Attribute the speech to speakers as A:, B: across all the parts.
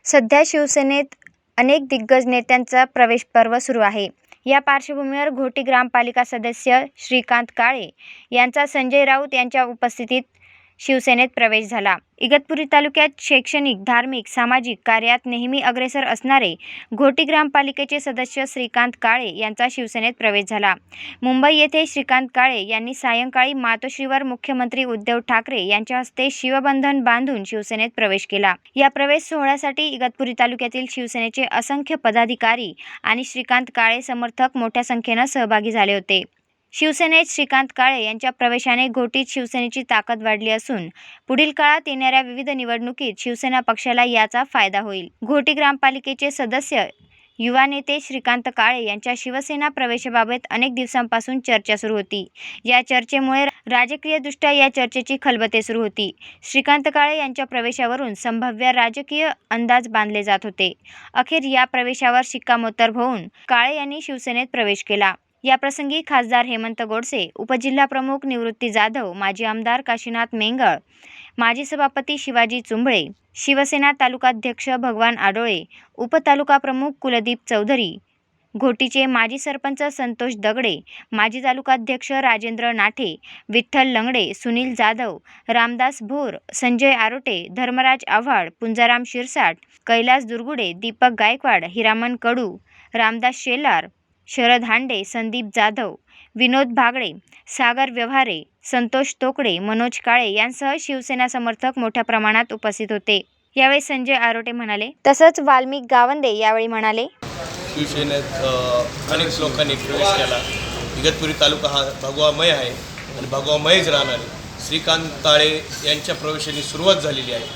A: सध्या शिवसेनेत अनेक दिग्गज नेत्यांचा प्रवेश पर्व सुरू आहे. या पार्श्वभूमीवर घोटी ग्रामपालिका सदस्य श्रीकांत काळे यांचा संजय राऊत यांच्या उपस्थितीत शिवसेनेत प्रवेश झाला. इगतपुरी तालुक्यात शैक्षणिक, धार्मिक, सामाजिक कार्यात नेहमी अग्रेसर असणारे घोटी ग्रामपालिकेचे सदस्य श्रीकांत काळे यांचा शिवसेनेत प्रवेश झाला. मुंबई येथे श्रीकांत काळे यांनी सायंकाळी मातोश्रीवर मुख्यमंत्री उद्धव ठाकरे यांच्या हस्ते शिवबंधन बांधून शिवसेनेत प्रवेश केला. या प्रवेश सोहळ्यासाठी इगतपुरी तालुक्यातील शिवसेनेचे असंख्य पदाधिकारी आणि श्रीकांत काळे समर्थक मोठ्या संख्येने सहभागी झाले होते. शिवसेनेत श्रीकांत काळे यांच्या प्रवेशाने घोटीत शिवसेनेची ताकद वाढली असून पुढील काळात येणाऱ्या विविध निवडणुकीत शिवसेना पक्षाला याचा फायदा होईल. घोटी ग्रामपालिकेचे सदस्य युवा नेते श्रीकांत काळे यांच्या शिवसेना प्रवेशाबाबत अनेक दिवसांपासून चर्चा सुरू होती. या चर्चेमुळे राजकीयदृष्ट्या या चर्चेची खलबते सुरू होती. श्रीकांत काळे यांच्या प्रवेशावरून संभाव्य राजकीय अंदाज बांधले जात होते. अखेर या प्रवेशावर शिक्कामोर्तब होऊन काळे यांनी शिवसेनेत प्रवेश केला. याप्रसंगी खासदार हेमंत गोडसे, उपजिल्हाप्रमुख निवृत्ती जाधव, माजी आमदार काशीनाथ मेंगळ, माजी सभापती शिवाजी चुंबळे, शिवसेना तालुकाध्यक्ष भगवान आडोळे, उपतालुकाप्रमुख कुलदीप चौधरी, घोटीचे माजी सरपंच संतोष दगडे, माजी तालुकाध्यक्ष राजेंद्र नाठे, विठ्ठल लंगडे, सुनील जाधव, रामदास भोर, संजय आरोटे, धर्मराज आव्हाड, पुंजाराम शिरसाट, कैलास दुर्गुडे, दीपक गायकवाड, हिरामन कडू, रामदास शेलार, शरद हांडे, संदीप जाधव, विनोद भागडे, सागर व्यवहारे, संतोष तोकडे, मनोज काळे यांसह शिवसेना समर्थक मोठ्या प्रमाणात उपस्थित होते. यावेळी संजय आरोटे म्हणाले. तसंच वाल्मिक गावंदे यावेळी म्हणाले.
B: शिवसेनेत अनेक लोकांनी प्रवेश केला. इगतपुरी तालुका हा भगवामय आहे आणि भगवामयच राहणार आहे. श्रीकांत काळे यांच्या प्रवेशाने सुरुवात झालेली आहे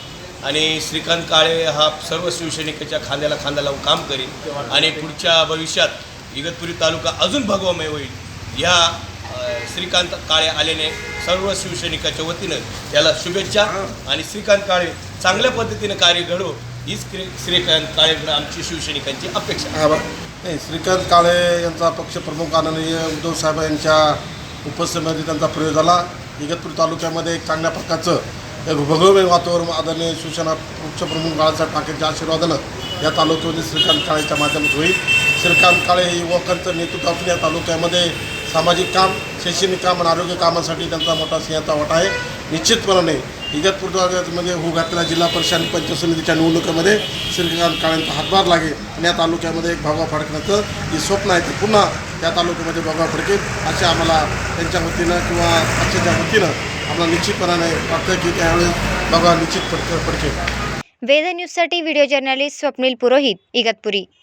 B: आणि श्रीकांत काळे हा सर्व शिवसैनिकाच्या खांद्याला खांदा लावून काम करेल आणि पुढच्या भविष्यात इगतपुरी तालुका अजून भगवामय होईल. या श्रीकांत काळे आल्याने सर्व शिवसैनिकाच्या वतीनं त्याला शुभेच्छा आणि श्रीकांत काळे चांगल्या पद्धतीनं कार्य घडो हीच श्रीकांत काळेकडे आमची शिवसैनिकांची अपेक्षा
C: आहे. श्रीकांत काळे यांचा पक्षप्रमुख आदरणीय उद्धव साहेब यांच्या उपस्थितीमध्ये त्यांचा प्रयोग झाला. इगतपुरी तालुक्यामध्ये एक चांगल्या प्रकारचं एक भगवमय वातावरण आदरणीय शिवसेना पक्षप्रमुख बाळासाहेब ठाकरेंच्या आशीर्वादानं या तालुक्यामध्ये श्रीकांत काळेच्या माध्यमातून होईल. श्रीकांत काळे युवकांचं नेतृत्व असून या तालुक्यामध्ये सामाजिक काम, शैक्षणिक काम आणि आरोग्य कामासाठी त्यांचा मोठा सिंहाचा वाटा आहे. निश्चितपणाने इगतपुरी तालुक्यामध्ये होऊ घातलेल्या जिल्हा परिषद आणि पंचायत समितीच्या निवडणुकीमध्ये श्रीकांत काळेंचा हातभार लागेल आणि या तालुक्यामध्ये एक भगवा फडकण्याचं जे स्वप्न आहे ते पुन्हा या तालुक्यामध्ये भगवा फडकेल असे आम्हाला त्यांच्या वतीनं किंवा पक्षाच्या वतीनं आम्हाला निश्चितपणाने वाटतं की त्यावेळेस भगवा निश्चित फडकेल.
A: वेद न्यूजसाठी व्हिडिओ जर्नलिस्ट स्वप्नील पुरोहित, इगतपुरी.